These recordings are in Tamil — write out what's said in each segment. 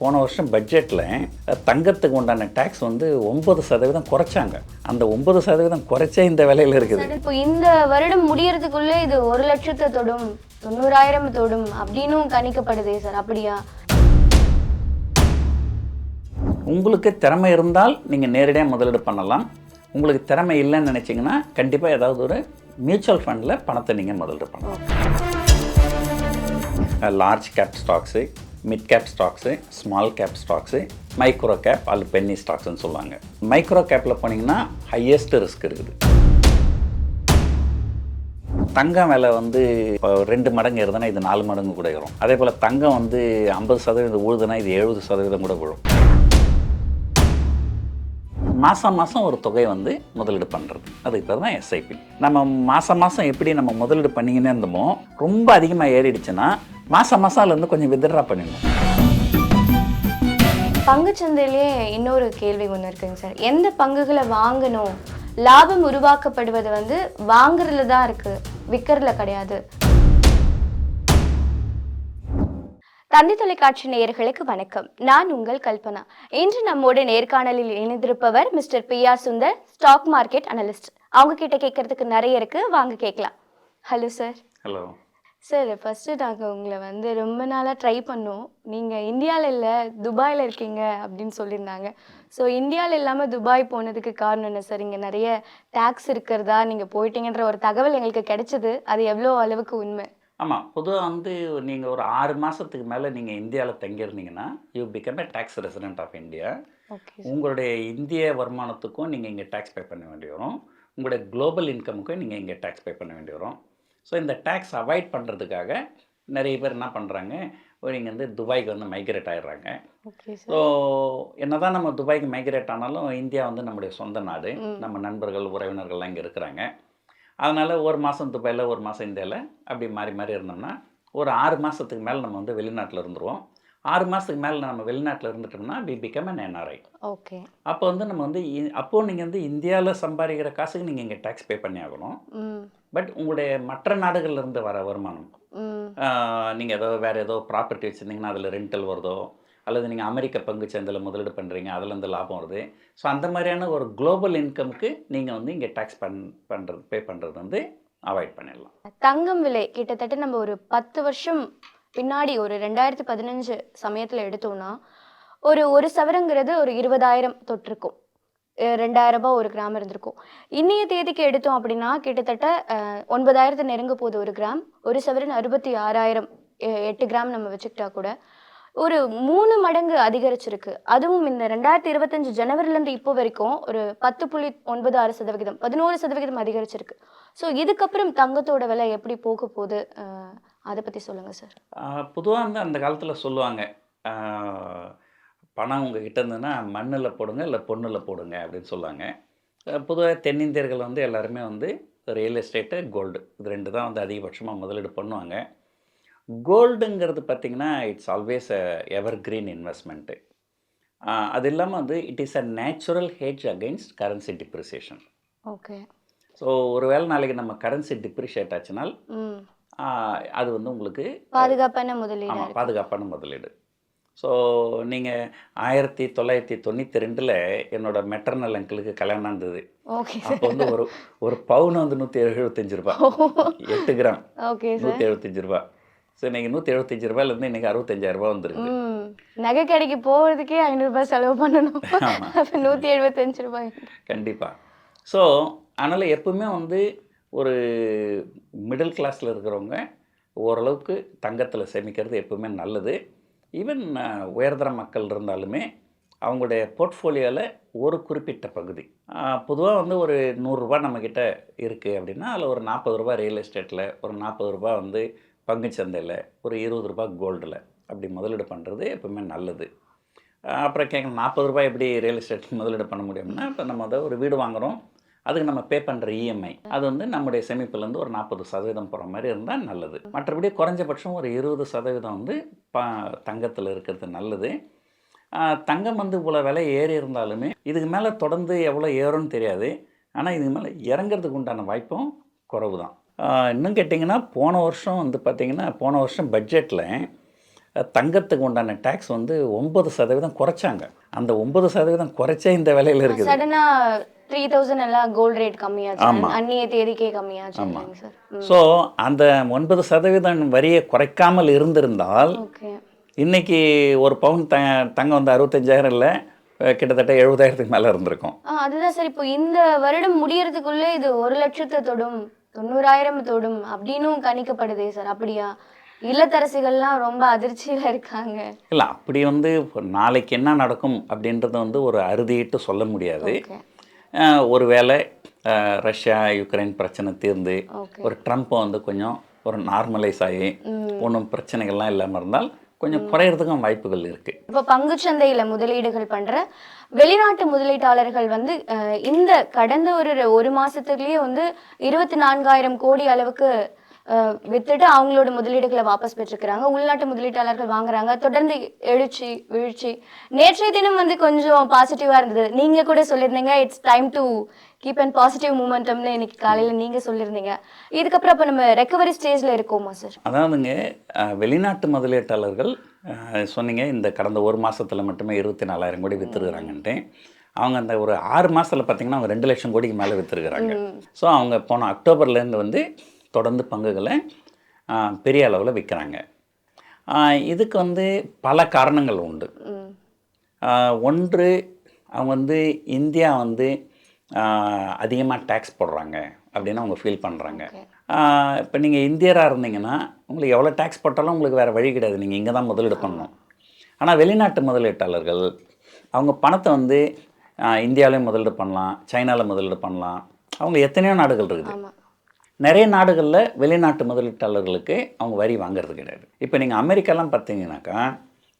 போன வருஷம் பட்ஜெட்டில் தங்கத்துக்கு உண்டான டேக்ஸ் வந்து 9% குறைச்சாங்க. அந்த 9% குறைச்சே இந்த விலையில் இருக்குது. இப்போ இந்த வருடம் முடியறதுக்குள்ளே இது 1,00,000 தொடும், 90,000 தொடும் அப்படின்னு கணிக்கப்படுதே சார், அப்படியா? உங்களுக்கு திறமை இருந்தால் நீங்கள் நேரடியாக முதலீடு பண்ணலாம். உங்களுக்கு திறமை இல்லைன்னு நினச்சிங்கன்னா கண்டிப்பாக ஏதாவது ஒரு மியூச்சுவல் ஃபண்டில் பணத்தை நீங்கள் முதலீடு பண்ணலாம். Large cap stocks, mid cap stocks, small cap stocks, micro cap அல்லது பென்னி ஸ்டாக்ஸ்ன்னு சொல்லுவாங்க. மைக்ரோ கேப்பில் போனீங்கன்னா ஹையஸ்ட் ரிஸ்க் இருக்குது. தங்கம் விலை வந்து இப்போ 2 மடங்கு ஏறுதுன்னா இது 4 மடங்கு கூட ஏறும். அதே போல் தங்கம் வந்து 50% ஊழுதுன்னா இது 70% கூட விழும். மாதம் ஒரு தொகை வந்து முதலீடு பண்ணுறது, அதுக்கு பேர் தான் எஸ்ஐபி. நம்ம மாதம் எப்படி நம்ம முதலீடு பண்ணிக்கினே இருந்தோமோ, ரொம்ப அதிகமாக ஏறிடுச்சுன்னா மாதம் அதுலேருந்து கொஞ்சம் வித்ட்ரா பண்ணிடணும். பங்குச்சந்தையிலேயே இன்னொரு கேள்வி ஒன்று இருக்குங்க சார். எந்த பங்குகளை வாங்கணும்? லாபம் உருவாக்கப்படுவது வந்து வாங்குறதுல தான் இருக்கு, விற்கிறதுல கிடையாது. தந்தி தொலைக்காட்சி நேயர்களுக்கு வணக்கம். நான் உங்கள் கல்பனா. இன்று நம்மோட நேர்காணலில் இணைந்திருப்பவர் மிஸ்டர் பியா சுந்தர், ஸ்டாக் மார்க்கெட் அனலிஸ்ட். அவங்க கிட்ட கேட்கறதுக்கு நிறைய இருக்கு, வாங்க கேட்கலாம். Hello sir. Hello sir, first நாங்கள் உங்களை வந்து ரொம்ப நாளாக ட்ரை பண்ணோம். நீங்கள் இந்தியாவில் இல்லை, துபாயில் இருக்கீங்க அப்படின்னு சொல்லியிருந்தாங்க. ஸோ இந்தியாவில் இல்லாமல் துபாய் போனதுக்கு காரணம் என்ன சார்? இங்கே நிறைய டேக்ஸ் இருக்கிறதா நீங்கள் போயிட்டீங்கன்ற ஒரு தகவல் எங்களுக்கு கிடைச்சது. அது எவ்வளோ அளவுக்கு உண்மை? ஆமாம், பொதுவாக வந்து நீங்கள் ஒரு 6 மாதத்துக்கு மேலே நீங்கள் இந்தியாவில் தங்கியிருந்தீங்கன்னா you become a tax resident of India. Okay. உங்களுடைய இந்திய வருமானத்துக்கும் நீங்கள் இங்கே டேக்ஸ் பே பண்ண வேண்டி வரும். உங்களுடைய குளோபல் இன்கமுக்கும் நீங்கள் இங்கே டேக்ஸ் பே பண்ண வேண்டி வரும். ஸோ இந்த டேக்ஸ் அவாய்ட் பண்ணுறதுக்காக நிறைய பேர் என்ன பண்ணுறாங்க, இங்கே வந்து துபாய்க்கு வந்து மைக்ரேட் ஆகிடுறாங்க. Okay sir. ஸோ என்ன தான் நம்ம துபாய்க்கு மைக்ரேட் ஆனாலும் இந்தியா வந்து நம்முடைய சொந்த நாடு, நம்ம நண்பர்கள் உறவினர்கள்லாம் இங்கே இருக்கிறாங்க. அதனால் ஒரு மாதம் துபாயில், ஒரு மாதம் இந்தியாவில் அப்படி மாறி மாறி இருந்தோம்னா ஒரு 6 மாதத்துக்கு மேலே நம்ம வந்து வெளிநாட்டில் இருந்துருவோம். 6 மாதத்துக்கு மேலே நம்ம வெளிநாட்டில் இருந்துட்டோம்னா we become an NRI. Okay. அப்போ வந்து நம்ம வந்து அப்போது நீங்கள் வந்து இந்தியாவில் சம்பாதிக்கிற காசுக்கு நீங்கள் இங்கே டேக்ஸ் பே பண்ணி ஆகணும். பட் உங்களுடைய மற்ற நாடுகள்லேருந்து வர வருமானம், நீங்கள் ஏதோ வேறு ஏதோ ப்ராப்பர்ட்டி வச்சுருந்தீங்கன்னா அதில் ரெண்டல் வருதோ, அல்லது நீங்கள் அமெரிக்க பங்கு சந்தையில் முதலீடு பண்ணுறீங்க, அதுலேருந்து லாபம் வருது. ஸோ அந்த மாதிரியான ஒரு குளோபல் இன்கமுக்கு நீங்கள் வந்து இங்கே டேக்ஸ் பே பண்ணுறது வந்து அவாய்ட் பண்ணிடலாம். தங்கம் விலை கிட்டத்தட்ட நம்ம ஒரு 10 வருஷம் பின்னாடி ஒரு 2015 சமயத்தில் எடுத்தோம்னா ஒரு சவரங்கிறது ஒரு 20,000 தொட்டிருக்கும். 2,000 ரூபாய் ஒரு கிராம் இருந்திருக்கும். இன்னைய தேதிக்கு எடுத்தோம் அப்படின்னா கிட்டத்தட்ட 9,000 நெருங்க போகுது ஒரு கிராம். ஒரு சவரன் 66,000, 8 கிராம் நம்ம வச்சுக்கிட்டா கூட ஒரு 3 மடங்கு அதிகரிச்சிருக்கு. அதுவும் இந்த 2025 ஜனவரிலேருந்து இப்போ வரைக்கும் ஒரு 10.96%, 11% அதிகரிச்சிருக்கு. ஸோ இதுக்கப்புறம் தங்கத்தோட விலை எப்படி போக போகுது, அதை பற்றி சொல்லுங்கள் சார். பொதுவாக வந்து அந்த காலத்தில் சொல்லுவாங்க, பணம் உங்ககிட்ட இருந்ததுன்னா மண்ணில் போடுங்க இல்லை பொண்ணில் போடுங்க அப்படின்னு சொல்லுவாங்க. பொதுவாக தென்னிந்தியர்கள் வந்து எல்லாருமே வந்து ரியல் எஸ்டேட்டு, கோல்டு, இது 2 தான் வந்து அதிகபட்சமாக முதலீடு பண்ணுவாங்க. கோல்டுங்கிறது பார்த்திங்கன்னா it's always a ever green investment. அது இல்லாமல் வந்து it is a natural hedge against currency depreciation. Okay. So ஒருவேளை நாளைக்கு நம்ம கரன்சி டிப்ரிஷியேட் ஆச்சுனால் அது வந்து உங்களுக்கு பாதுகாப்பான முதலீடு. ஆமாம், பாதுகாப்பான முதலீடு. ஸோ நீங்கள் 1992 என்னோட மெட்டர்னல் அங்கிளுக்கு கல்யாணம் இருந்தது. ஓகே. அப்போ வந்து ஒரு பவுன் வந்து 175 ரூபா, 8 கிராம். ஓகே. 175 ரூபா. ஸோ இன்றைக்கி 175 ரூபாயிலேருந்து இன்றைக்கி 65,000 ரூபா வந்துருக்கு. நகை கடைக்கு போகிறதுக்கே 500 ரூபாய் செலவு பண்ணணும். 175 ரூபாய். கண்டிப்பாக. ஸோ அதனால் எப்பவுமே வந்து ஒரு மிடில் கிளாஸில் இருக்கிறவங்க ஓரளவுக்கு தங்கத்தில் சேமிக்கிறது எப்பவுமே நல்லது. ஈவன் உயர்தர மக்கள் இருந்தாலுமே அவங்களுடைய போர்ட்ஃபோலியோவில் ஒரு குறிப்பிட்ட பகுதி, பொதுவாக வந்து ஒரு 100 ரூபா நம்மக்கிட்ட இருக்குது அப்படின்னா அதில் ஒரு 40 ரூபா ரியல் எஸ்டேட்டில், ஒரு 40 ரூபா வந்து பங்குச்சந்தையில், ஒரு 20 ரூபா கோல்டில் அப்படி முதலீடு பண்ணுறது எப்பவுமே நல்லது. அப்புறம் கேட்க 40 ரூபாய் எப்படி ரியல் எஸ்டேட் முதலீடு பண்ண முடியும்னா, இப்போ நம்ம அதை ஒரு வீடு வாங்குகிறோம், அதுக்கு நம்ம பே பண்ணுற இஎம்ஐ அது வந்து நம்முடைய சேமிப்புலேருந்து ஒரு 40% போகிற மாதிரி இருந்தால் நல்லது. மற்றபடி குறைஞ்சபட்சம் ஒரு 20% வந்து தங்கத்தில் இருக்கிறது நல்லது. தங்கம் வந்து இவ்வளோ விலை ஏறி இருந்தாலுமே இதுக்கு மேலே தொடர்ந்து எவ்வளோ ஏறும்னு தெரியாது. ஆனால் இதுக்கு மேலே இறங்கிறதுக்கு உண்டான வாய்ப்பும் குறைவு தான். இன்னும் கேட்டிங்கன்னா போன வருஷம் வந்து பார்த்திங்கன்னா போன வருஷம் பட்ஜெட்டில் தங்கத்துக்கு உண்டான டேக்ஸ் வந்து 9% குறைச்சாங்க. அந்த 9% குறைச்சே இந்த விலையில இருக்குது. சடனா 3000 எல்லாம் கோல்ட் ரேட் கம்மியாச்சு. ஆமா. அந்நிய தேதிக்கே கம்மியாச்சு ஆமா. இல்லைங்க சார்? ஸோ அந்த 9% வரியை குறைக்காமல் இருந்திருந்தால் ஓகே. இன்னைக்கு ஒரு பவுன் தங்கம் வந்து 65,000 இல்லை, கிட்டத்தட்ட 70,000க்கு மேலே இருந்திருக்கும். அதுதான் சார். இப்போ இந்த வருடம் முடியறதுக்குள்ள இது 1,00,000 தொடும், 90,000 தொடும் அப்படின்னும் கணிக்கப்படுதே சார். அப்படியா? இல்லத்தரசிகள்லாம் ரொம்ப அதிர்ச்சியில இருக்காங்க. இல்லை, அப்படி வந்து நாளைக்கு என்ன நடக்கும் அப்படின்றத வந்து ஒரு அறுதியிட்டு சொல்ல முடியாது. ஓகே. ஒருவேளை ரஷ்யா யுக்ரைன் பிரச்சனை தீர்ந்து ஓகே. ஒரு ட்ரம்ப் வந்து கொஞ்சம் ஒரு நார்மலைஸ் ஆகி ம். ஒன்றும் பிரச்சனைகள்லாம் இல்லாமல் இருந்தால் கொஞ்சம் குறையிறதுக்கும் வாய்ப்புகள் இருக்குது. இப்போ பங்குச்சந்தையில முதலீடுகள் பண்ற வெளிநாட்டு முதலீட்டாளர்கள் வந்து இந்த கடந்த ஒரு மாசத்துலயே வந்து 24,000 கோடி அளவுக்கு வித்துட்டு அவங்களோட முதலீடுகளை வாபஸ் பெற்றுக்கிறாங்க. உள்நாட்டு முதலீட்டாளர்கள் வாங்குறாங்க. தொடர்ந்து எழுச்சி வீழ்ச்சி. நேற்றைய தினம் வந்து கொஞ்சம் பாசிட்டிவா இருந்தது. நீங்க கூட சொல்லியிருந்தீங்க it's time to keep and positive மூமெண்டம்னு இன்னைக்கு காலையில நீங்க சொல்லியிருந்தீங்க. இதுக்கப்புறம் அப்போ நம்ம ரெக்கவரி ஸ்டேஜ்ல இருக்கோமா சார்? அதாவதுங்க, வெளிநாட்டு முதலீட்டாளர்கள் சொன்னீங்க இந்த கடந்த ஒரு மாசத்துல மட்டுமே 24,000 கோடி வித்துருக்குறாங்கன்ட்டு. அவங்க அந்த ஒரு 6 மாசத்துல பார்த்தீங்கன்னா அவங்க 2 லட்சம் கோடிக்கு மேலே வித்துருக்குறாங்க. ஸோ அவங்க போன அக்டோபர்லேருந்து வந்து தொடர்ந்து பங்குகளை பெரிய அளவில் விற்கிறாங்க. இதுக்கு வந்து பல காரணங்கள் உண்டு. ஒன்று, அவங்க வந்து இந்தியா வந்து அதிகமாக டேக்ஸ் போடுறாங்க அப்படின்னு அவங்க ஃபீல் பண்ணுறாங்க. இப்போ நீங்கள் இந்தியராக இருந்தீங்கன்னா உங்களுக்கு எவ்வளோ டேக்ஸ் போட்டாலும் உங்களுக்கு வேறு வழி கிடையாது, நீங்கள் இங்கே தான் முதலீடு பண்ணணும். ஆனால் வெளிநாட்டு முதலீட்டாளர்கள் அவங்க பணத்தை வந்து இந்தியாவிலையும் முதலீடு பண்ணலாம், சைனாவில் முதலீடு பண்ணலாம். அவங்க எத்தனையோ நாடுகள் இருக்குது. நிறைய நாடுகளில் வெளிநாட்டு முதலீட்டாளர்களுக்கு அவங்க வரி வாங்குறது கிடையாது. இப்போ நீங்கள் அமெரிக்காலாம் பார்த்தீங்கன்னாக்கா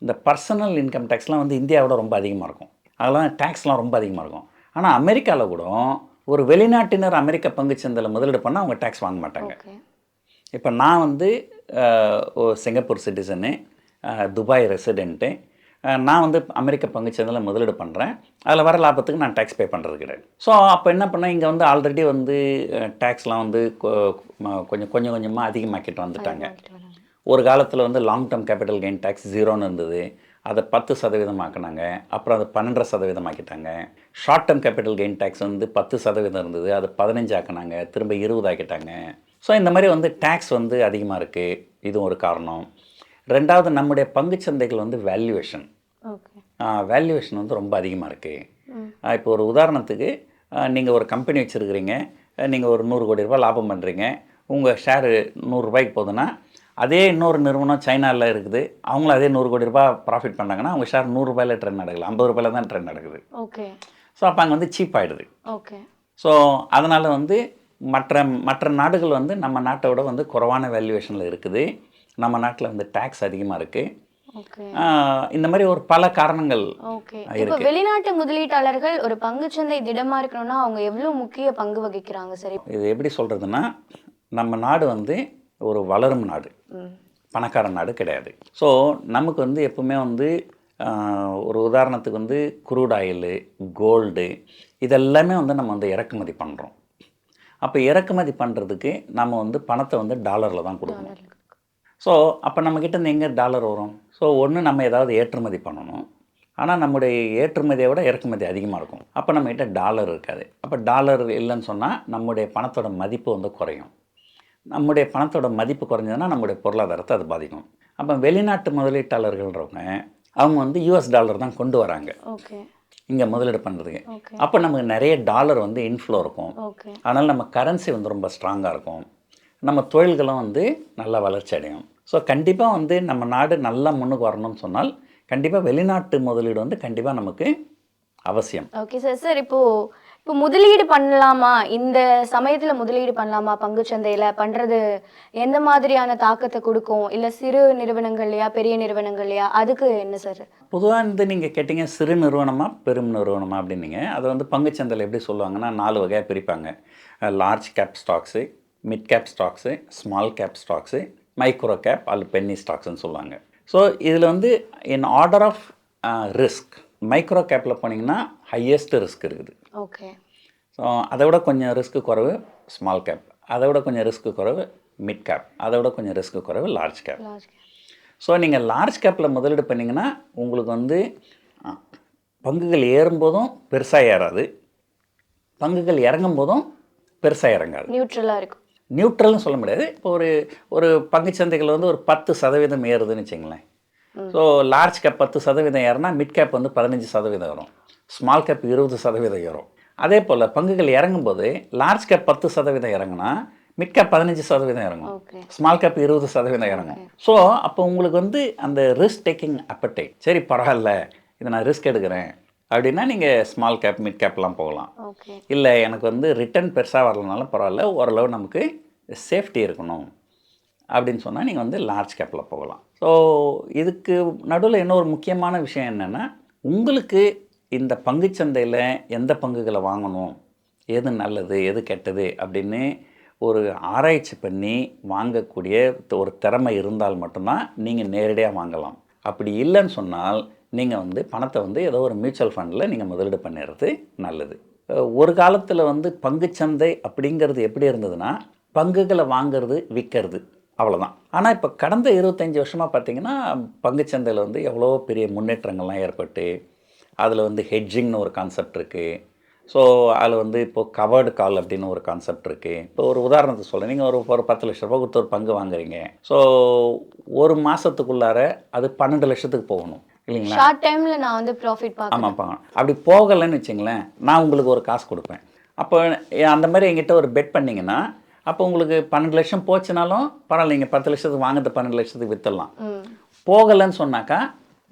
இந்த பர்சனல் இன்கம் டேக்ஸ்லாம் வந்து இந்தியாவோட ரொம்ப அதிகமாக இருக்கும். அதெல்லாம் டேக்ஸ்லாம் ரொம்ப அதிகமாக இருக்கும். ஆனால் அமெரிக்காவில் கூட ஒரு வெளிநாட்டினர் அமெரிக்க பங்குச்சந்தையில் முதலீடு பண்ணால் அவங்க டேக்ஸ் வாங்க மாட்டாங்க. இப்போ நான் வந்து சிங்கப்பூர் சிட்டிசனு, துபாய் ரெசிடென்ட்டு, நான் வந்து அமெரிக்க பங்குச்சந்தையில் முதலீடு பண்ணுறேன். அதில் வர லாபத்துக்கு நான் டேக்ஸ் பே பண்ணுறது கிடையாது. ஸோ அப்போ என்ன பண்ணேன், இங்கே வந்து ஆல்ரெடி வந்து டேக்ஸ்லாம் வந்து கொஞ்சம் கொஞ்சமாக அதிகமாக்கிட்டு வந்துட்டாங்க. ஒரு காலத்தில் வந்து long term capital gain tax 0ன்னு இருந்தது. அதை 10% ஆக்கினாங்க. அப்புறம் அதை 12% ஆக்கிட்டாங்க. Short term capital gain tax வந்து 10% இருந்தது, அதை 15 ஆக்கினாங்க. திரும்ப 20 ஆக்கிட்டாங்க. ஸோ இந்த மாதிரி வந்து டேக்ஸ் வந்து அதிகமாக இருக்குது. இதுவும் ஒரு காரணம். ரெண்டாவது, நம்முடைய பங்குச்சந்தைகள் வந்து வேல்யூவேஷன் வந்து ரொம்ப அதிகமாக இருக்குது. இப்போ ஒரு உதாரணத்துக்கு நீங்கள் ஒரு கம்பெனி வச்சுருக்கிறீங்க, நீங்கள் ஒரு 100 கோடி ரூபாய் லாபம் பண்ணுறீங்க, உங்கள் ஷேரு 100 ரூபாய்க்கு போகுதுன்னா, அதே இன்னொரு நிறுவனம் சைனாவில் இருக்குது, அவங்களும் அதே 100 கோடி ரூபாய் ப்ராஃபிட் பண்ணாங்கன்னா அவங்க ஷேர் 100 ரூபாயில் ட்ரெண்ட் நடக்கல, 50 ரூபாயில் தான் ட்ரெண்ட் நடக்குது. ஸோ அப்போ அங்கே வந்து சீப் ஆகிடுது. ஸோ அதனால் வந்து மற்ற நாடுகள் வந்து நம்ம நாட்டை விட வந்து குறைவான வேல்யூவேஷனில் இருக்குது. நம்ம நாட்டில் வந்து டேக்ஸ் அதிகமாக இருக்குது. இந்த மாதிரி ஒரு பல காரணங்கள் இருக்கு. வெளிநாட்டு முதலீட்டாளர்கள் ஒரு பங்குச்சந்தை திடமா இருக்கணும்னா அவங்க எவ்வளவு முக்கிய பங்கு வகிக்கிறாங்க சார்? இது எப்படி சொல்றதுன்னா, நம்ம நாடு வந்து ஒரு வளரும் நாடு, பணக்கார நாடு கிடையாது. ஸோ நமக்கு வந்து எப்பவுமே வந்து ஒரு உதாரணத்துக்கு வந்து குரூட் ஆயிலு, கோல்டு, இதெல்லாமே வந்து நம்ம வந்து இறக்குமதி பண்ணுறோம். அப்போ இறக்குமதி பண்ணுறதுக்கு நம்ம வந்து பணத்தை வந்து டாலரில் தான் கொடுக்கணும். ஸோ அப்போ நம்மக்கிட்ட இருந்து எங்கே டாலர் வரும்? ஸோ ஒன்று, நம்ம ஏதாவது ஏற்றுமதி பண்ணணும். ஆனால் நம்முடைய ஏற்றுமதியை விட இறக்குமதி அதிகமாக இருக்கும். அப்போ நம்மக்கிட்ட டாலர் இருக்காது. அப்போ டாலர் இல்லைன்னு சொன்னால் நம்முடைய பணத்தோட மதிப்பு வந்து குறையும். நம்முடைய பணத்தோட மதிப்பு குறைஞ்சதுன்னா நம்முடைய பொருளாதாரத்தை அது பாதிக்கும். அப்போ வெளிநாட்டு முதலீட்டாளர்கள்ன்றவங்க அவங்க வந்து US டாலர் தான் கொண்டு வராங்க இங்கே முதலீடு பண்ணுறதுக்கு. அப்போ நமக்கு நிறைய டாலர் வந்து இன்ஃப்ளோ இருக்கும். அதனால் நம்ம கரன்சி வந்து ரொம்ப ஸ்ட்ராங்காக இருக்கும். நம்ம தொழில்களும் வந்து நல்லா வளர்ச்சி அடையும். ஸோ கண்டிப்பாக வந்து நம்ம நாடு நல்லா முன்னுக்கு வரணும்னு சொன்னால் கண்டிப்பாக வெளிநாட்டு முதலீடு வந்து கண்டிப்பாக நமக்கு அவசியம். Okay sir. இப்போ முதலீடு பண்ணலாமா, இந்த சமயத்தில் முதலீடு பண்ணலாமா, பங்குச்சந்தையில் பண்ணுறது எந்த மாதிரியான தாக்கத்தை கொடுக்கும்? இல்லை சிறு நிறுவனங்கள்லையா பெரிய நிறுவனங்கள்லையா, அதுக்கு என்ன சார்? பொதுவாக இந்த நீங்கள் கேட்டிங்க சிறு நிறுவனமாக பெரும் நிறுவனமாக அப்படின்னீங்க. அதை வந்து பங்குச்சந்தையில் எப்படி சொல்லுவாங்கன்னா 4 வகையாக பிரிப்பாங்க. Large cap stocks, mid cap stocks, small cap stocks, micro cap அல்லது பென்னி ஸ்டாக்ஸ்ன்னு சொல்லுவாங்க. ஸோ இதில் வந்து in order of risk, micro கேப்பில் போனீங்கன்னா ஹையஸ்ட் ரிஸ்க் இருக்குது. ஸோ அதை விட கொஞ்சம் ரிஸ்க்கு குறைவு ஸ்மால் கேப், அதை விட கொஞ்சம் ரிஸ்க்கு குறைவு மிட் கேப், அதை விட கொஞ்சம் ரிஸ்க்கு குறைவு லார்ஜ் கேப். ஸோ நீங்கள் லார்ஜ் கேப்பில் முதலீடு பண்ணிங்கன்னா உங்களுக்கு வந்து அ, பங்குகள் ஏறும்போதும் பெருசாக ஏறாது, பங்குகள் இறங்கும் போதும் பெருசாக இறங்காது. நியூட்ரலாக இருக்கும். நியூட்ரல்னு சொல்ல முடியாது. இப்போ ஒரு ஒரு பங்குச்சந்தைகள் வந்து ஒரு 10% ஏறுதுன்னு வச்சுங்களேன். ஸோ லார்ஜ் கேப் 10% ஏறுனா மிட் கேப் வந்து 15% வரும், ஸ்மால் கேப் 20% ஏறும். அதே போல் பங்குகள் இறங்கும்போது லார்ஜ் கேப் 10% இறங்குனா மிட் கேப் 15% இறங்கும், ஓகே. ஸ்மால் கேப் 20% இறங்கும். ஸோ அப்போ உங்களுக்கு வந்து அந்த ரிஸ்க் டேக்கிங் அப்படைட், சரி பரவாயில்ல இதை நான் ரிஸ்க் எடுக்கிறேன் அப்படின்னா நீங்கள் ஸ்மால் கேப் மிட் கேப்லாம் போகலாம். ஓகே. இல்லை எனக்கு வந்து ரிட்டர்ன் பெருசாக வரலனாலும் பரவாயில்ல, ஓரளவு நமக்கு சேஃப்டி இருக்கணும் அப்படின்னு சொன்னால் நீங்கள் வந்து லார்ஜ் கேப்பில் போகலாம். ஸோ இதுக்கு நடுவில் இன்னொரு முக்கியமான விஷயம் என்னென்னா, உங்களுக்கு இந்த பங்குச்சந்தையில் எந்த பங்குகளை வாங்கணும், எது நல்லது எது கெட்டது அப்படின்னு ஒரு ஆராய்ச்சி பண்ணி வாங்கக்கூடிய ஒரு திறமை இருந்தால் மட்டும்தான் நீங்கள் நேரடியாக வாங்கலாம். அப்படி இல்லைன்னு சொன்னால் நீங்கள் வந்து பணத்தை வந்து ஏதோ ஒரு மியூச்சுவல் ஃபண்டில் நீங்கள் முதலீடு பண்ணிடுறது நல்லது. ஒரு காலத்தில் வந்து பங்குச்சந்தை அப்படிங்கிறது எப்படி இருந்ததுன்னா, பங்குகளை வாங்கிறது விற்கிறது அவ்வளோதான். ஆனால் இப்போ கடந்த 25 வருஷமாக பார்த்தீங்கன்னா பங்குச்சந்தையில் வந்து எவ்வளோ பெரிய முன்னேற்றங்கள்லாம் ஏற்பட்டு அதில் வந்து ஹெட்ஜிங்னு ஒரு கான்செப்ட் இருக்குது. ஸோ அதில் வந்து இப்போது கவர்டு கால் அப்படின்னு ஒரு கான்செப்ட் இருக்குது. இப்போ ஒரு உதாரணத்துக்கு சொல்கிறேன், நீங்கள் ஒரு 10 லட்ச ரூபா கொடுத்து ஒரு பங்கு வாங்குறீங்க. ஸோ ஒரு மாதத்துக்குள்ளார அது 12 லட்சத்துக்கு போகணும் இல்லைங்களா? ஷார்ட் டைமில் நான் வந்து ப்ராஃபிட் பார்க்கணும். ஆமாப்பா. அப்படி போகலைன்னு வச்சுங்களேன், நான் உங்களுக்கு ஒரு காசு கொடுப்பேன். அப்போ அந்த மாதிரி என்கிட்ட ஒரு பெட் பண்ணிங்கன்னா, அப்போ உங்களுக்கு 12 லட்சம் போச்சுனாலும் பரவாயில்ல, நீங்கள் 10 லட்சத்துக்கு வாங்குறது 12 லட்சத்துக்கு விற்றுடலாம். போகலைன்னு சொன்னாக்கா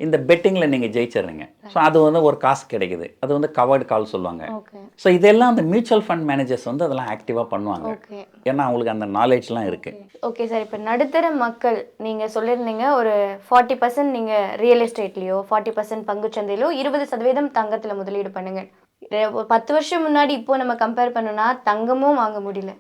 இந்த பெட்டிங்கில் நீங்கள் ஜெயிச்சிடுறீங்க. ஸோ அது வந்து ஒரு காசு கிடைக்குது, அது வந்து கவர்டு கால் சொல்லுவாங்க. ஓகே. ஸோ இதெல்லாம் அந்த மியூச்சுவல் ஃபண்ட் மேனேஜர்ஸ் வந்து அதெல்லாம் ஆக்டிவாக பண்ணுவாங்க. ஓகே. ஏன்னா அவங்களுக்கு அந்த நாலேஜ்லாம் இருக்குது. ஓகே சார், இப்போ நடுத்தர மக்கள் நீங்கள் சொல்லியிருந்தீங்க ஒரு 40% நீங்கள் ரியல் எஸ்டேட்லேயோ 40% பங்குச்சந்தையிலோ 20% தங்கத்தில் முதலீடு பண்ணுங்க. ஒரு 10 வருஷம் முன்னாடி இப்போ நம்ம கம்பேர் பண்ணோம்னா தங்கமும் வாங்க முடியல,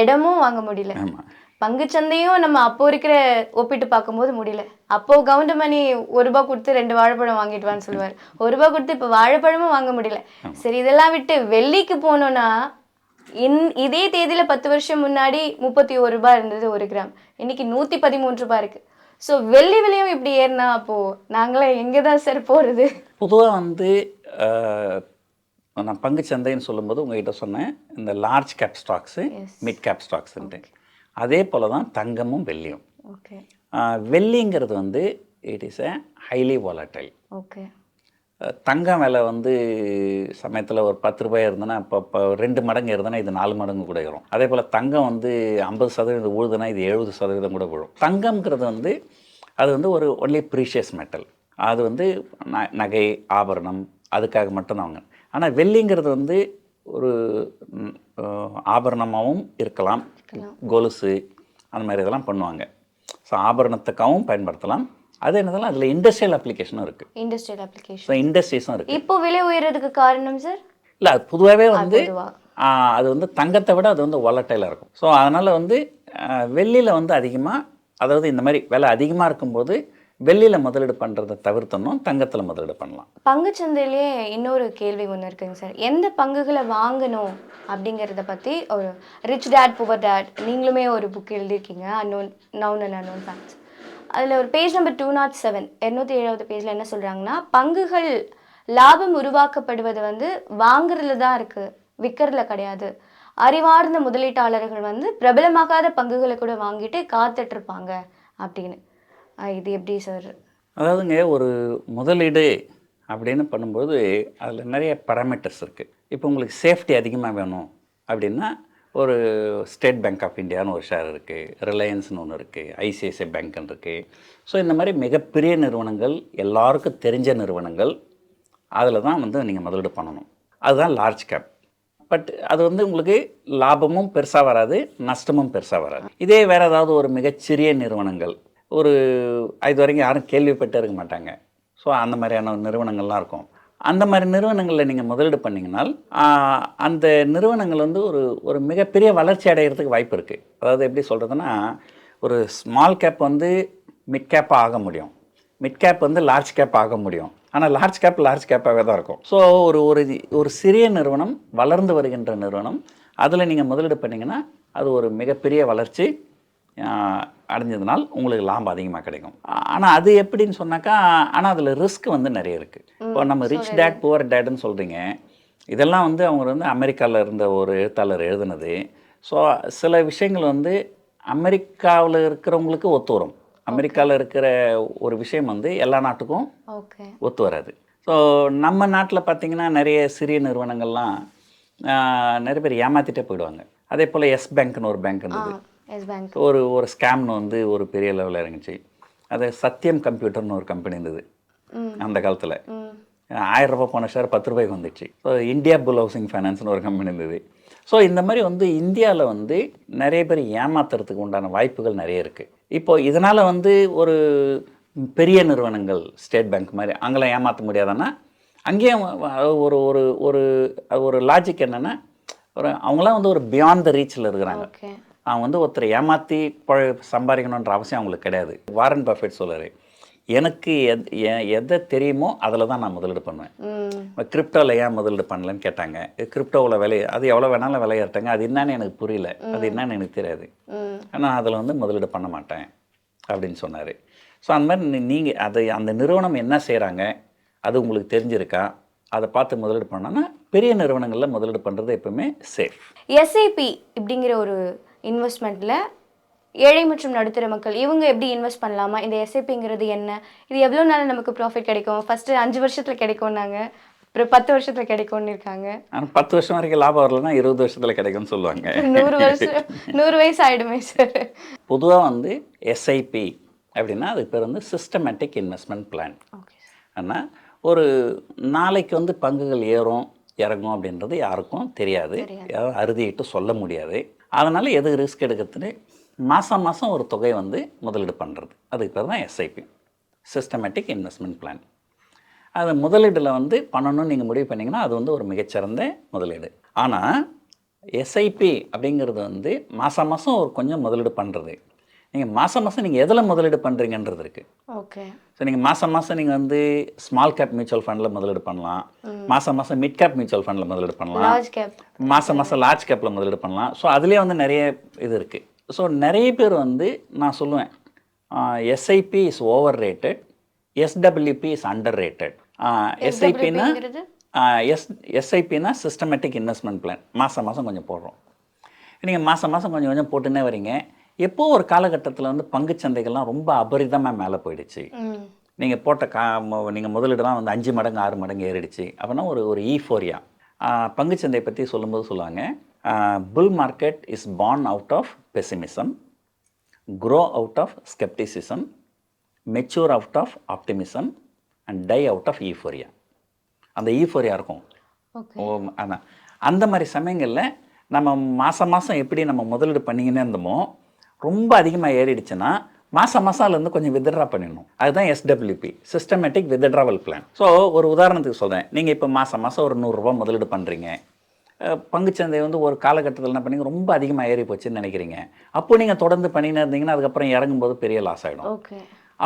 இடமும் வாங்க முடியல, ஆமாம். பங்குச்சந்தையும் நம்ம அப்போ இருக்கிற ஒப்பிட்டு பார்க்கும்போது முடியல. அப்போ கவுண்டமணி ₹1 கொடுத்து 2 வாழைப்பழம் வாங்கிட்டு வான்னு சொல்லுவார். ₹1 கொடுத்து இப்போ வாழைப்பழமும் வாங்க முடியல. சரி, இதெல்லாம் விட்டு வெள்ளிக்கு போனோம்னா இதே தேதியில் 10 வருஷம் முன்னாடி ₹31 இருந்தது 1 கிராம், இன்னைக்கு ₹113 இருக்கு. ஸோ வெள்ளி விலையும் இப்படி ஏறினா அப்போ நாங்களாம் எங்கே தான் சார் போகிறது? பொதுவாக வந்து நான் பங்குச்சந்தைன்னு சொல்லும்போது உங்ககிட்ட சொன்னேன் இந்த large cap stocks, mid cap ஸ்டாக்ஸுன்ட்டு. அதே போல் தான் தங்கமும் வெள்ளியும். ஓகே. வெள்ளிங்கிறது வந்து it is a highly volatile. Okay. தங்கம் விலை வந்து சமயத்தில் ஒரு ₹10 இருந்ததுன்னா இப்போ 2 மடங்கு ஏறுதுன்னா இது 4 மடங்கு கூட ஏறும். அதே போல் தங்கம் வந்து 50% உழுதுன்னா இது 70% கூட விழும். தங்கம்ங்கிறது வந்து அது வந்து ஒரு ஒன்லி ப்ரீஷியஸ் மெட்டல். அது வந்து நகை ஆபரணம் அதுக்காக மட்டும்தான் வாங்க. ஆனால் வெள்ளிங்கிறது வந்து ஒரு ஆபரணமாகவும் இருக்கலாம், கொலுசு அந்த மாதிரி இதெல்லாம் பண்ணுவாங்க. ஸோ ஆபரணத்துக்காகவும் பயன்படுத்தலாம். அது என்னதெல்லாம் அதில் இண்டஸ்ட்ரியல் அப்ளிகேஷனும் இருக்குது. Industrial application. ஸோ இண்டஸ்ட்ரீஸும் இருக்குது. இப்போ விலை உயர்றதுக்கு காரணம் சார்? இல்லை, அது பொதுவாகவே வந்து அது வந்து தங்கத்தை விட அது வந்து வாலட்டைலாக இருக்கும். ஸோ அதனால் வந்து வெள்ளியில் வந்து அதிகமாக, அதாவது இந்த மாதிரி விலை அதிகமாக இருக்கும்போது வெள்ளியில் முதலீடு பண்ணுறதை தவிர்த்தணும், தங்கத்தில் முதலீடு பண்ணலாம். பங்குச்சந்தையிலே இன்னொரு கேள்வி ஒன்று இருக்குங்க சார். எந்த பங்குகளை வாங்கணும் அப்படிங்கிறத பற்றி ஒரு ரிச் டேட் புவர் டேட் நீங்களுமே ஒரு புக் எழுதியிருக்கீங்க, unknown known and unknown facts. அதில் ஒரு பேஜ் நம்பர் 207 207 பேஜில் என்ன சொல்கிறாங்கன்னா, பங்குகள் லாபம் உருவாக்கப்படுவது வந்து வாங்குறதுல தான் இருக்குது, விற்கிறதுல கிடையாது. அறிவார்ந்த முதலீட்டாளர்கள் வந்து பிரபலமாகாத பங்குகளை கூட வாங்கிட்டு காத்துட்ருப்பாங்க அப்படின்னு. இது எப்படி சார்? அதாவதுங்க, ஒரு முதலீடு அப்படின்னு பண்ணும்போது அதில் நிறைய பேராமீட்டர்ஸ் இருக்குது. இப்போ உங்களுக்கு சேஃப்டி அதிகமாக வேணும் அப்படின்னா ஒரு ஸ்டேட் பேங்க் ஆஃப் இந்தியான்னு ஒரு ஷேர் இருக்குது, ரிலையன்ஸ்னு ஒன்று இருக்குது, ஐசிஐசிஐ பேங்க்னு இருக்குது. ஸோ இந்த மாதிரி மிகப்பெரிய நிறுவனங்கள், எல்லாருக்கும் தெரிஞ்ச நிறுவனங்கள், அதில் தான் வந்து நீங்கள் முதலீடு பண்ணணும். அதுதான் லார்ஜ் கேப். பட் அது வந்து உங்களுக்கு லாபமும் பெருசாக வராது, நஷ்டமும் பெருசாக வராது. இதே வேறு ஏதாவது ஒரு மிகச்சிறிய நிறுவனங்கள், ஒரு இது வரைக்கும் யாரும் கேள்விப்பட்டே இருக்க மாட்டாங்க. ஸோ அந்த மாதிரியான நிறுவனங்கள்லாம் இருக்கும். அந்த மாதிரி நிறுவனங்களில் நீங்கள் முதலீடு பண்ணிங்கனால் அந்த நிறுவனங்கள் வந்து ஒரு மிகப்பெரிய வளர்ச்சி அடைகிறதுக்கு வாய்ப்பு இருக்குது. அதாவது எப்படி சொல்கிறதுனா, ஒரு ஸ்மால் கேப் வந்து மிட் கேப்பாக ஆக முடியும், மிட் கேப் வந்து லார்ஜ் கேப் ஆக முடியும். ஆனால் லார்ஜ் கேப்பாகவே தான் இருக்கும். ஸோ ஒரு சிறிய நிறுவனம், வளர்ந்து வருகின்ற நிறுவனம், அதில் நீங்கள் முதலீடு பண்ணிங்கன்னா அது ஒரு மிகப்பெரிய வளர்ச்சி அடைஞ்சதுனால் உங்களுக்கு லாபம் அதிகமாக கிடைக்கும். ஆனால் அது எப்படின்னு சொன்னாக்கா, ஆனால் அதில் ரிஸ்க் வந்து நிறைய இருக்குது. இப்போ நம்ம ரிச் டேட் புவர் டேடுன்னு சொல்கிறீங்க, இதெல்லாம் வந்து அவங்க வந்து அமெரிக்காவில் இருந்த ஒரு எழுத்தாளர் எழுதுனது. ஸோ சில விஷயங்கள் வந்து அமெரிக்காவில் இருக்கிறவங்களுக்கு ஒத்து வரும். அமெரிக்காவில் இருக்கிற ஒரு விஷயம் வந்து எல்லா நாட்டுக்கும் ஒத்து வராது. ஸோ நம்ம நாட்டில் பார்த்திங்கன்னா நிறைய சிறிய நிறுவனங்கள்லாம் நிறைய பேர் ஏமாற்றிட்டே போயிடுவாங்க. அதே போல் எஸ் பேங்க்னு ஒரு பேங்க் இருந்தது. ஒரு ஸ்கேம்னு வந்து ஒரு பெரிய லெவலில் இறங்குச்சு. அது சத்யம் கம்ப்யூட்டர்னு ஒரு கம்பெனி இருந்தது அந்த காலத்தில். 1000 ரூபாய் போன ஷேர் 10 ரூபாய்க்கு வந்துச்சு. ஸோ இந்தியா புல் ஹவுசிங் ஃபைனான்ஸ்னு ஒரு கம்பெனி இருந்தது. ஸோ இந்த மாதிரி வந்து இந்தியாவில் வந்து நிறைய பேர் ஏமாத்துறதுக்கு உண்டான வாய்ப்புகள் நிறைய இருக்குது. இப்போது இதனால் வந்து ஒரு பெரிய நிறுவனங்கள் ஸ்டேட் பேங்க் மாதிரி அங்கெல்லாம் ஏமாற்ற முடியாதுன்னா, அங்கேயும் ஒரு ஒரு ஒரு ஒரு லாஜிக் என்னென்னா, அவங்களாம் வந்து ஒரு பியாண்ட் த ரீச்சில் இருக்கிறாங்க. அவங்க வந்து ஒருத்தரை ஏமாற்றி சம்பாதிக்கணுன்ற அவசியம் அவங்களுக்கு கிடையாது. வாரன் பஃபெட் சொல்கிறாரு, எனக்கு எதை தெரியுமோ அதில் தான் நான் முதலீடு பண்ணுவேன். கிரிப்டோவில் ஏன் முதலீடு பண்ணலன்னு கேட்டாங்க. கிரிப்டோவில் அது எவ்வளோ வேணாலும் விலையேறட்டாங்க, அது என்னன்னு எனக்கு புரியல, அது என்னன்னு எனக்கு தெரியாது, ஆனால் அதில் வந்து முதலீடு பண்ண மாட்டேன் அப்படின்னு சொன்னார். ஸோ அந்த மாதிரி நீங்கள் அந்த நிறுவனம் என்ன செய்கிறாங்க அது உங்களுக்கு தெரிஞ்சிருக்கா, அதை பார்த்து முதலீடு பண்ணோன்னா பெரிய நிறுவனங்களில் முதலீடு பண்ணுறது எப்பவுமே சேஃப். எஸ்ஐபி இப்படிங்கிற ஒரு இன்வெஸ்ட்மெண்ட்டில் ஏழை மற்றும் நடுத்தர மக்கள் இவங்க எப்படி இன்வெஸ்ட் பண்ணலாமா? இந்த எஸ்ஐபிங்கிறது என்ன? இது எவ்வளோ நாள் நமக்கு ப்ராஃபிட் கிடைக்கும்? ஃபஸ்ட்டு 5 வருஷத்தில் கிடைக்கும்னாங்க, அப்புறம் 10 வருஷத்தில் கிடைக்கும்னு இருக்காங்க. ஆனால் 10 வருஷம் வரைக்கும் லாபம் வரலன்னா 20 வருஷத்தில் கிடைக்கும்னு சொல்லுவாங்க. 100 வயசு ஆகிடுமே சார். பொதுவாக வந்து எஸ்ஐபி அப்படின்னா அதுக்கு பேர் வந்து சிஸ்டமேட்டிக் இன்வெஸ்ட்மெண்ட் பிளான். ஆனால் ஒரு நாளைக்கு வந்து பங்குகள் ஏறும் இறங்கும் அப்படின்றது யாருக்கும் தெரியாது, யாரும் அறுதிட்டு சொல்ல முடியாது. அதனால் எது ரிஸ்க் எடுக்கிறதுன்னு மாதம் மாதம் ஒரு தொகை வந்து முதலீடு பண்ணுறது, அதுக்கு பேர் தான் எஸ்ஐபி, சிஸ்டமேட்டிக் இன்வெஸ்ட்மெண்ட் பிளான். அது முதலீடில் வந்து பண்ணணும்னு நீங்கள் முடிவு பண்ணிங்கன்னா அது வந்து ஒரு மிகச்சிறந்த முதலீடு. ஆனால் எஸ்ஐபி அப்படிங்கிறது வந்து மாதம் மாதம் ஒரு கொஞ்சம் முதலீடு பண்ணுறது. நீங்கள் மாதம் மாதம் நீங்கள் எதில் முதலீடு பண்ணுறீங்கன்றது இருக்குது. ஓகே. ஸோ நீங்கள் மாதம் மாதம் நீங்கள் வந்து ஸ்மால் கேப் மியூச்சுவல் ஃபண்டில் முதலீடு பண்ணலாம், மாதம் மாதம் மிட் கேப் மியூச்சுவல் ஃபண்டில் முதலீடு பண்ணலாம், மாதம் மாதம் லார்ஜ் கேப்பில் முதலீடு பண்ணலாம். ஸோ அதுலேயே வந்து நிறைய இது இருக்குது. ஸோ நிறைய பேர் வந்து நான் சொல்லுவேன் SIP is over rated, SWP is under rated. எஸ்ஐபினா சிஸ்டமேட்டிக் இன்வெஸ்ட்மெண்ட் பிளான். மாதம் மாதம் கொஞ்சம் போடுறோம். நீங்கள் மாதம் மாதம் கொஞ்சம் கொஞ்சம் போட்டுன்னே வரீங்க. எப்போ ஒரு காலகட்டத்தில் வந்து பங்குச்சந்தைகள்லாம் ரொம்ப அபரிதமாக மேலே போயிடுச்சு. நீங்கள் போட்ட நீங்கள் முதலீடுலாம் வந்து 5 மடங்கு 6 மடங்கு ஏறிடுச்சு அப்படின்னா ஒரு ஈஃபோரியா. பங்குச்சந்தை பற்றி சொல்லும்போது சொல்லுவாங்க, bull market is born out of pessimism, grow out of scepticism, mature out of optimism and die out of euphoria. அந்த ஈஃபோரியா இருக்கும். அதான் அந்த மாதிரி சமயங்களில் நம்ம மாதம் மாதம் எப்படி நம்ம முதலீடு பண்ணிக்கினே இருந்தோமோ, ரொம்ப அதிகமாக ஏறிடுச்சுன்னா மாதம் மாதம் அதுலேருந்து கொஞ்சம் வித்ட்ரா பண்ணிடணும். அதுதான் SWP, systematic withdrawal plan. So ஒரு உதாரணத்துக்கு சொல்கிறேன், நீங்கள் இப்போ மாதம் மாதம் ஒரு 100 ரூபா முதலீடு பண்ணுறீங்க. பங்குச்சந்தை வந்து ஒரு காலகட்டத்தில் என்ன பண்ணீங்க, ரொம்ப அதிகமாக ஏறி போச்சுன்னு நினைக்கிறீங்க. அப்போ நீங்கள் தொடர்ந்து பண்ணினே இருந்தீங்கன்னா அதுக்கப்புறம் இறங்கும்போது பெரிய லாஸ் ஆகிடும்.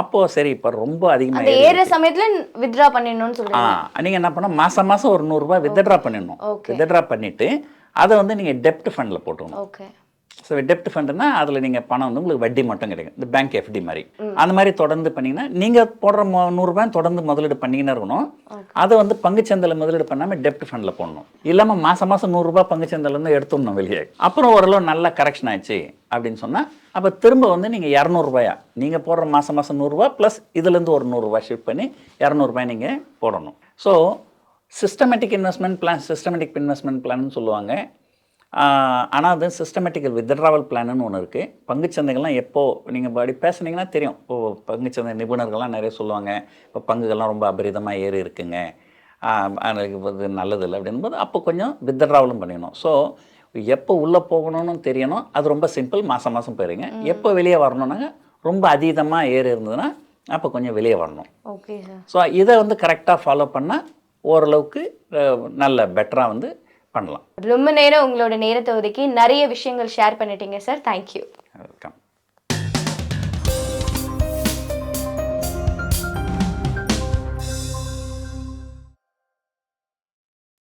அப்போது சரி இப்போ ரொம்ப அதிகமாக ஏற சமயத்தில் வித்ட்ரா பண்ணிடணும்னு சொல்லுங்கள். நீங்கள் என்ன பண்ணால் மாதம் மாதம் ஒரு 100 ரூபா வித்ட்ரா பண்ணிடணும். வித்ட்ரா பண்ணிவிட்டு அதை வந்து நீங்கள் டெப்ட் ஃபண்டில் போட்டுக்கணும். ஸோ டெப்ட் ஃபண்டுனா அதில் நீங்கள் பணம் வந்து உங்களுக்கு வட்டி மட்டும் கிடைக்கும், இந்த பேங்க் எஃப்டி மாதிரி. அந்த மாதிரி தொடர்ந்து பண்ணிங்கன்னா நீங்கள் போடுற 100 ரூபாய் தொடர்ந்து முதலீடு பண்ணிக்கினே இருக்கணும். அதை வந்து பங்குச்சந்தையில் முதலீடு பண்ணாமல் டெப்ட் ஃபண்டில் போடணும். இல்லாமல் மாதம் மாதம் 100 ரூபாய் பங்குச்சந்தையிலேருந்து எடுத்துடணும் வெளியே. அப்புறம் ஓரளவு நல்ல கரெக்ஷன் ஆயிடுச்சு அப்படின்னு சொன்னால் அப்போ திரும்ப வந்து நீங்கள் 200 ரூபாயா நீங்கள் போடுற மாதம் மாதம் 100 ரூபா ப்ளஸ் இதுலேருந்து ஒரு 100 ரூபாய் ஷிஃப்ட் பண்ணி 200 ரூபாய் நீங்கள் போடணும். So systematic investment plan, systematic investment பிளான்னு சொல்லுவாங்க. ஆனால் அது சிஸ்டமேட்டிக்கல் வித்ட்ராவல் பிளான்னு ஒன்று இருக்குது. பங்குச்சந்தைகள்லாம் எப்போது நீங்கள் அப்படி பேசுனீங்கன்னா தெரியும். இப்போது பங்குச்சந்தை நிபுணர்கள்லாம் நிறைய சொல்லுவாங்க, இப்போ பங்குகள்லாம் ரொம்ப அபரிதமாக ஏறி இருக்குங்க, அது நல்லதில்லை அப்படின்போது அப்போ கொஞ்சம் வித்ட்ராவலும் பண்ணிடணும். ஸோ எப்போ உள்ளே போகணும்னு தெரியணும். அது ரொம்ப சிம்பிள், மாதம் மாதம் போயிருங்க. எப்போ வெளியே வரணுன்னாங்க ரொம்ப அதீதமாக ஏறி இருந்ததுன்னா அப்போ கொஞ்சம் வெளியே வரணும். Okay sir. ஸோ இதை வந்து கரெக்டாக ஃபாலோ பண்ணால் ஓரளவுக்கு நல்ல பெட்டராக வந்து பண்ணலாம். ரொம்ப நேரம் உங்களோட நேரத்தை ஒதுக்கி நிறைய விஷயங்கள் ஷேர் பண்ணிட்டீங்க சார். தேங்க்யூ.